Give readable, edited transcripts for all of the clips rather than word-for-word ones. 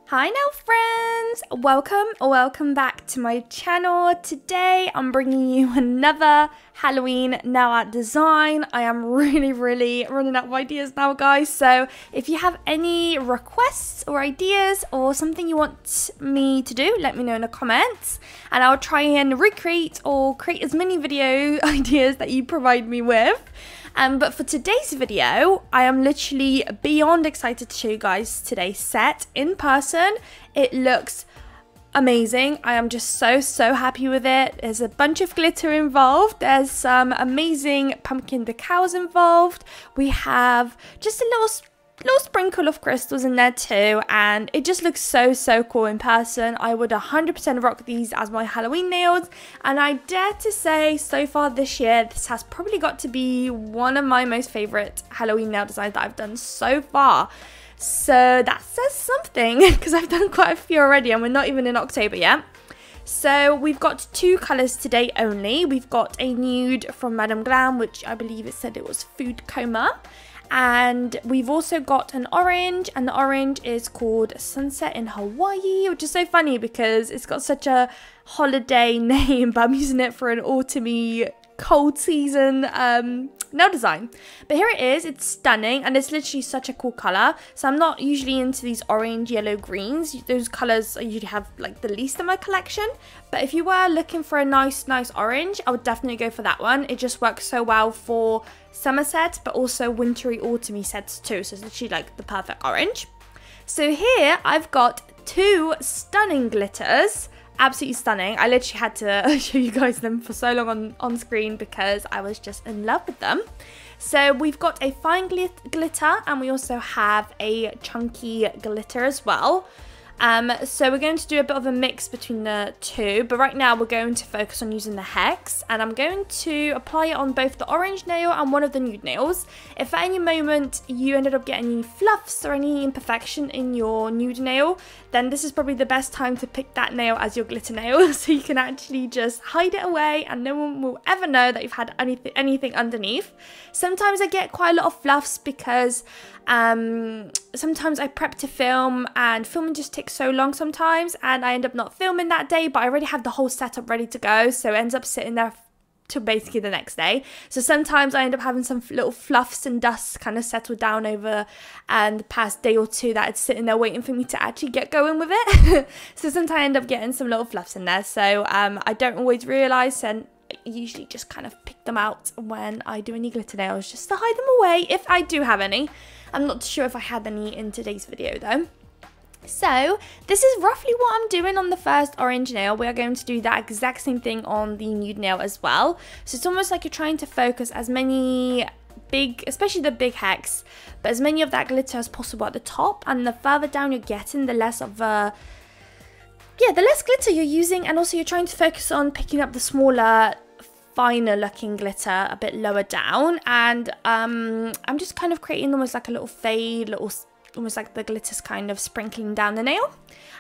Hi now friends, welcome back to my channel. Today I'm bringing you another Halloween nail art design. I am really running out of ideas now guys, so if you have any requests or ideas or something you want me to do, let me know in the comments and I'll try and recreate or create as many video ideas that you provide me with. But for today's video, I am literally beyond excited to show you guys today's set in person. It looks amazing. I am just so happy with it. There's a bunch of glitter involved. There's some amazing pumpkin decals involved. We have just a little sprinkle of crystals in there too, and it just looks so cool in person. I would 100% rock these as my Halloween nails, and I dare to say so far this year this has probably got to be one of my most favorite Halloween nail designs that I've done so far. So that says something because I've done quite a few already and we're not even in October yet. So we've got two colours today only. We've got a nude from Madame Glam, which I believe it said it was Food Coma. And we've also got an orange, and the orange is called Sunset in Hawaii, which is so funny because it's got such a holiday name, but I'm using it for an autumny cold season nail design. But here it is. It's stunning and it's literally such a cool color. So I'm not usually into these orange, yellow, greens. Those colors I usually have like the least in my collection, but if you were looking for a nice orange, I would definitely go for that one. It just works so well for summer sets but also wintry, autumny sets too, so it's literally like the perfect orange. So here I've got two stunning glitters. Absolutely stunning. I literally had to show you guys them for so long on screen because I was just in love with them. So we've got a fine glitter and we also have a chunky glitter as well. So we're going to do a bit of a mix between the two, but right now we're going to focus on using the hex, and I'm going to apply it on both the orange nail and one of the nude nails. If at any moment you ended up getting any fluffs or any imperfection in your nude nail, then this is probably the best time to pick that nail as your glitter nail, so you can actually just hide it away and no one will ever know that you've had anything underneath. Sometimes I get quite a lot of fluffs because sometimes I prep to film and filming just takes so long sometimes, and I end up not filming that day, but I already have the whole setup ready to go, so it ends up sitting there till basically the next day. So sometimes I end up having some little fluffs and dusts kind of settled down over the past day or two that it's sitting there waiting for me to actually get going with it. So sometimes I end up getting some little fluffs in there, so I don't always realise, and I usually just kind of pick them out when I do any glitter nails just to hide them away if I do have any. I'm not sure if I had any in today's video though. So this is roughly what I'm doing on the first orange nail. We are going to do that exact same thing on the nude nail as well. So it's almost like you're trying to focus as many big, especially the big hex, but as many of that glitter as possible at the top, and the further down you're getting, the less of the less glitter you're using, and also you're trying to focus on picking up the smaller, finer looking glitter a bit lower down. And I'm just kind of creating almost like a little fade, almost like the glitter's kind of sprinkling down the nail,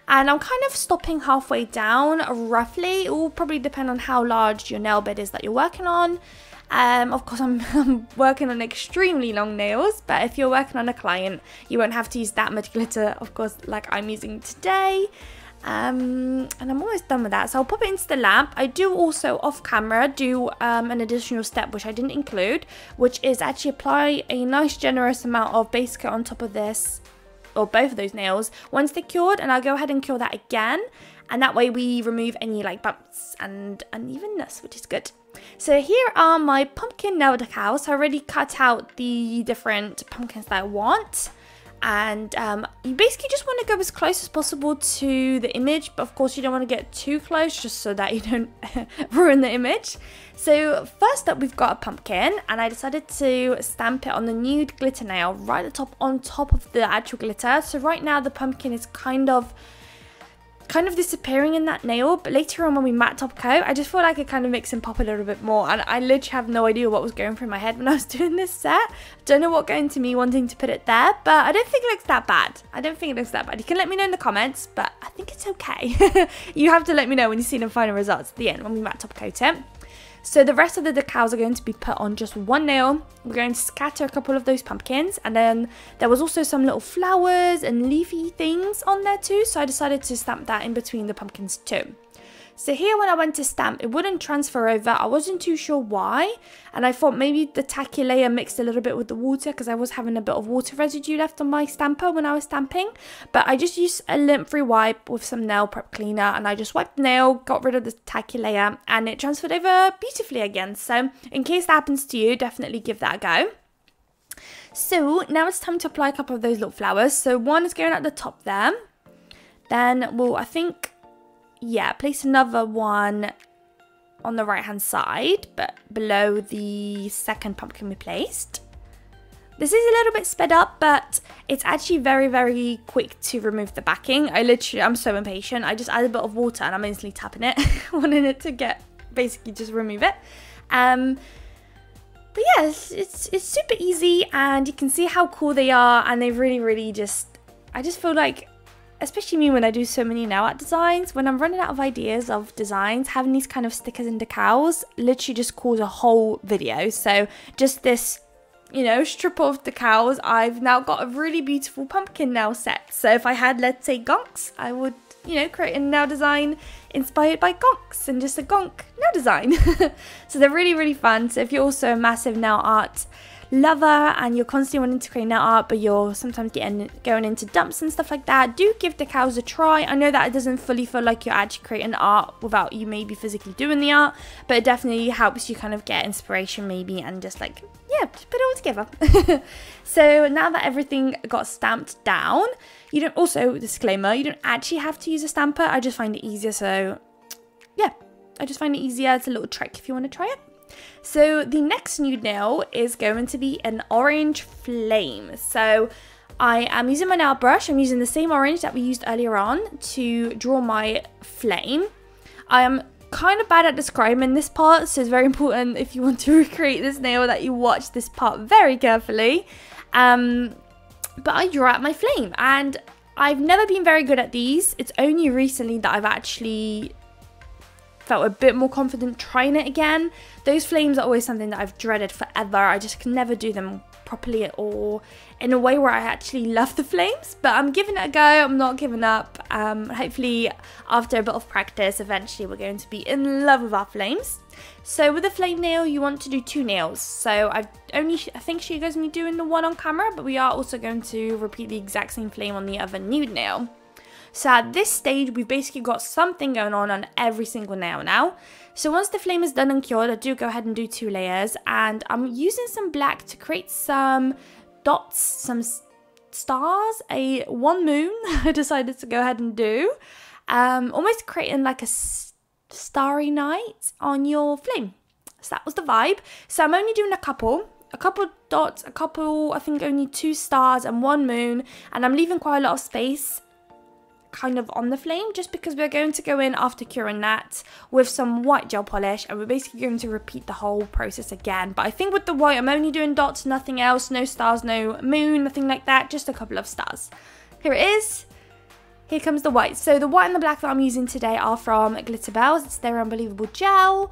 and I'm kind of stopping halfway down roughly. It will probably depend on how large your nail bed is that you're working on. Of course I'm working on extremely long nails, but if you're working on a client you won't have to use that much glitter, of course, like I'm using today. And I'm almost done with that, so I'll pop it into the lamp. I do also off camera do an additional step which I didn't include, which is actually apply a nice generous amount of base coat on top of this, or both of those nails, once they're cured, and I'll go ahead and cure that again, and that way we remove any like bumps and unevenness, which is good. So here are my pumpkin nail decals. I already cut out the different pumpkins that I want. And you basically just want to go as close as possible to the image, but of course you don't want to get too close just so that you don't ruin the image. So first up we've got a pumpkin, and I decided to stamp it on the nude glitter nail right at the top, on top of the actual glitter. So right now the pumpkin is kind of disappearing in that nail, but later on when we matte top coat, I just feel like it kind of makes him pop a little bit more, and I literally have no idea what was going through my head when I was doing this set. Don't know what got into me wanting to put it there, but I don't think it looks that bad. You can let me know in the comments, but I think it's okay. You have to let me know when you see the final results at the end when we matte top coat it. So the rest of the decals are going to be put on just one nail. We're going to scatter a couple of those pumpkins, and then there was also some little flowers and leafy things on there too, so I decided to stamp that in between the pumpkins too. So here when I went to stamp, it wouldn't transfer over. I wasn't too sure why, and I thought maybe the tacky layer mixed a little bit with the water because I was having a bit of water residue left on my stamper when I was stamping. But I just used a lint-free wipe with some nail prep cleaner, and I just wiped the nail, got rid of the tacky layer, and it transferred over beautifully again. So in case that happens to you, definitely give that a go. So now it's time to apply a couple of those little flowers. So one is going at the top there. Then we'll, I think, yeah, place another one on the right hand side, but below the second pumpkin we placed. This is a little bit sped up, but it's actually very, very quick to remove the backing. I'm so impatient. I just add a bit of water and I'm instantly tapping it, wanting it to get, basically just remove it. But yeah, it's super easy, and you can see how cool they are, and they really, really just, I just feel like, especially me when I do so many nail art designs, when I'm running out of ideas of designs, having these kind of stickers and decals literally just calls a whole video. So just this, you know, strip of decals, I've now got a really beautiful pumpkin nail set. So if I had, let's say, gonks, I would, you know, create a nail design inspired by gonks and just a gonk nail design. So they're really, really fun. So if you're also a massive nail art lover and you're constantly wanting to create nail art, but you're sometimes going into dumps and stuff like that, do give decals a try. I know that it doesn't fully feel like you're actually creating art without you maybe physically doing the art, but it definitely helps you kind of get inspiration maybe, and just like, yeah, just put it all together. So now that everything got stamped down, you don't, also disclaimer, you don't actually have to use a stamper. I just find it easier. So yeah, I just find it easier. It's a little trick if you want to try it. So the next nude nail is going to be an orange flame. So I am using my nail brush. I'm using the same orange that we used earlier on to draw my flame. I am kind of bad at describing this part, so it's very important if you want to recreate this nail that you watch this part very carefully. But I draw out my flame, and I've never been very good at these. It's only recently that I've actually felt a bit more confident trying it again. Those flames are always something that I've dreaded forever. I just can never do them properly or in a way where I actually love the flames, but I'm giving it a go. I'm not giving up. Hopefully after a bit of practice, eventually we're going to be in love with our flames. So with a flame nail, you want to do 2 nails. So I think she goes me doing the one on camera, but we are also going to repeat the exact same flame on the other nude nail. So at this stage, we've basically got something going on every single nail now. So once the flame is done and cured, I do go ahead and do 2 layers. And I'm using some black to create some dots, some stars, one moon I decided to go ahead and do. Almost creating like a starry night on your flame. So that was the vibe. So I'm only doing a couple dots, I think only 2 stars and 1 moon. And I'm leaving quite a lot of space kind of on the flame, just because we're going to go in after curing that with some white gel polish, and we're basically going to repeat the whole process again. But I think with the white, I'm only doing dots, nothing else, no stars, no moon, nothing like that, just a couple of stars. Here it is. Here comes the white. So the white and the black that I'm using today are from Decals. It's their unbelievable gel.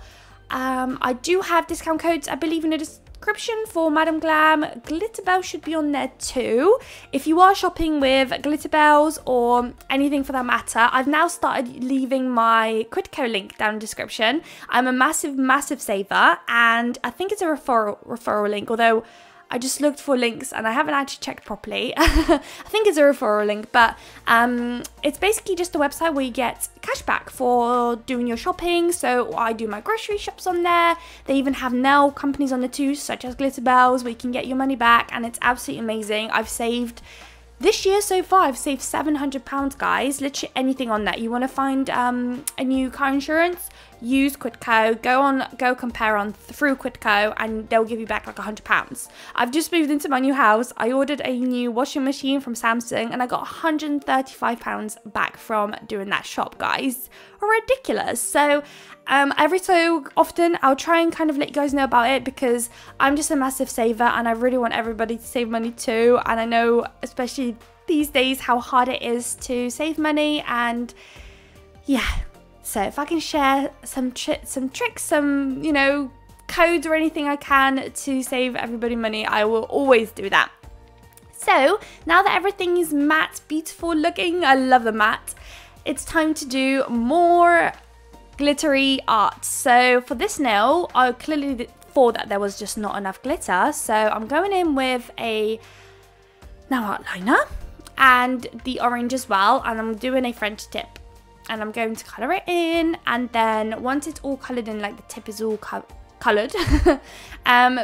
I do have discount codes, I believe, in the description for Madam Glam. Glitterbell should be on there too. If you are shopping with Glitterbells or anything for that matter, I've now started leaving my Quidco link down in the description. I'm a massive saver, and I think it's a referral link, although I just looked for links and I haven't actually checked properly. I think it's a referral link, but it's basically just a website where you get cashback for doing your shopping. So I do my grocery shops on there. They even have nail companies on there too, such as Glitterbells, where you can get your money back, and it's absolutely amazing. I've saved, this year so far, I've saved £700, guys. Literally anything on that. You want to find a new car insurance, use Quidco, go compare on through Quidco, and they'll give you back like £100. I've just moved into my new house. I ordered a new washing machine from Samsung, and I got £135 back from doing that shop, guys. Ridiculous. So every so often I'll try and kind of let you guys know about it, because I'm just a massive saver and I really want everybody to save money too. And I know, especially these days, how hard it is to save money, and yeah, So if I can share some tricks, some, you know, codes or anything I can to save everybody money, I will always do that. So now that everything is matte, beautiful looking, I love the matte, it's time to do more glittery art. So for this nail, I clearly thought that there was just not enough glitter, so I'm going in with a nail outliner and the orange as well, and I'm doing a French tip, and I'm going to colour it in, and then once it's all coloured in, like the tip is all coloured,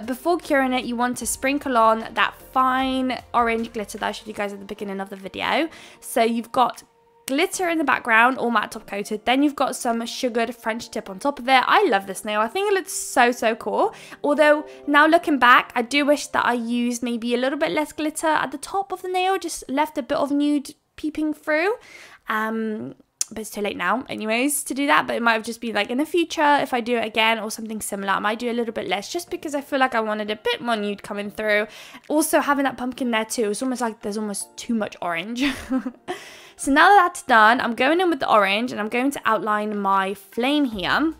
before curing it, you want to sprinkle on that fine orange glitter that I showed you guys at the beginning of the video. So you've got glitter in the background, all matte top coated, then you've got some sugared French tip on top of it. I love this nail. I think it looks so cool, although now looking back, I do wish that I used maybe a little bit less glitter at the top of the nail, just left a bit of nude peeping through, but it's too late now anyways to do that. But it might have just been like in the future, if I do it again or something similar, I might do a little bit less, just because I feel like I wanted a bit more nude coming through. Also having that pumpkin there too, it's almost like there's almost too much orange. So now that that's done, I'm going in with the orange and I'm going to outline my flame here.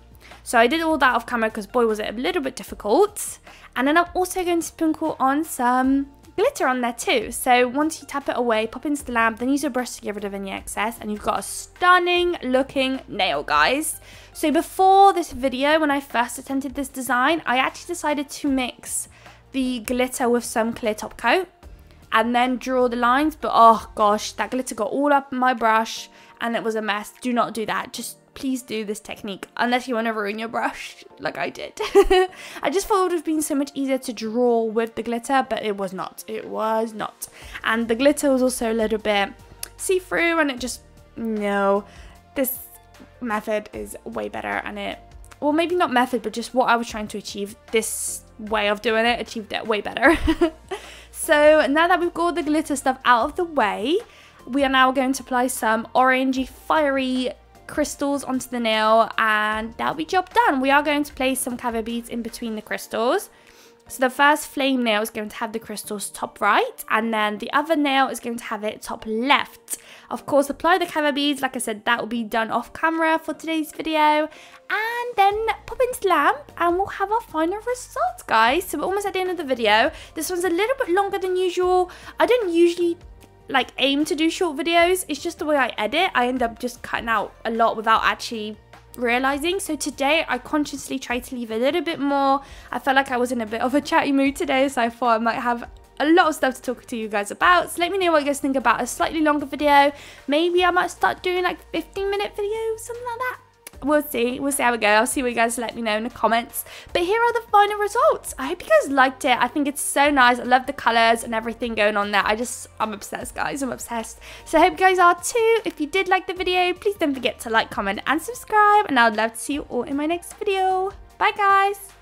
So I did all that off camera because boy was it a little bit difficult. And then I'm also going to sprinkle on some glitter on there too. So once you tap it away, pop into the lamp, then use your brush to get rid of any excess, and you've got a stunning looking nail, guys. So before this video, when I first attempted this design, I actually decided to mix the glitter with some clear top coat and then draw the lines, but oh gosh, that glitter got all up my brush and it was a mess. Do not do that. Just please do this technique unless you want to ruin your brush like I did. I just thought it would have been so much easier to draw with the glitter, but it was not. It was not. And the glitter was also a little bit see-through, and it just, no, this method is way better, and it, well, maybe not method, but just what I was trying to achieve, this way of doing it, achieved it way better. So now that we've got all the glitter stuff out of the way, we are now going to apply some orangey fiery crystals onto the nail, and that'll be job done. We are going to place some caviar beads in between the crystals. So the first flame nail is going to have the crystals top right, and then the other nail is going to have it top left. Of course, apply the caviar beads, like I said, that will be done off camera for today's video, and then pop into the lamp and we'll have our final results, guys. So we're almost at the end of the video. This one's a little bit longer than usual. I don't usually like aim to do short videos, it's just the way I edit. I end up just cutting out a lot without actually realizing. So today I consciously tried to leave a little bit more. I felt like I was in a bit of a chatty mood today, so I thought I might have a lot of stuff to talk to you guys about. So let me know what you guys think about a slightly longer video. Maybe I might start doing like 15-minute videos, something like that. We'll see how it goes. I'll see what you guys let me know in the comments. But here are the final results. I hope you guys liked it. I think it's so nice. I love the colours and everything going on there. I'm obsessed, guys. I'm obsessed. So I hope you guys are too. If you did like the video, please don't forget to like, comment and subscribe. And I'd love to see you all in my next video. Bye, guys.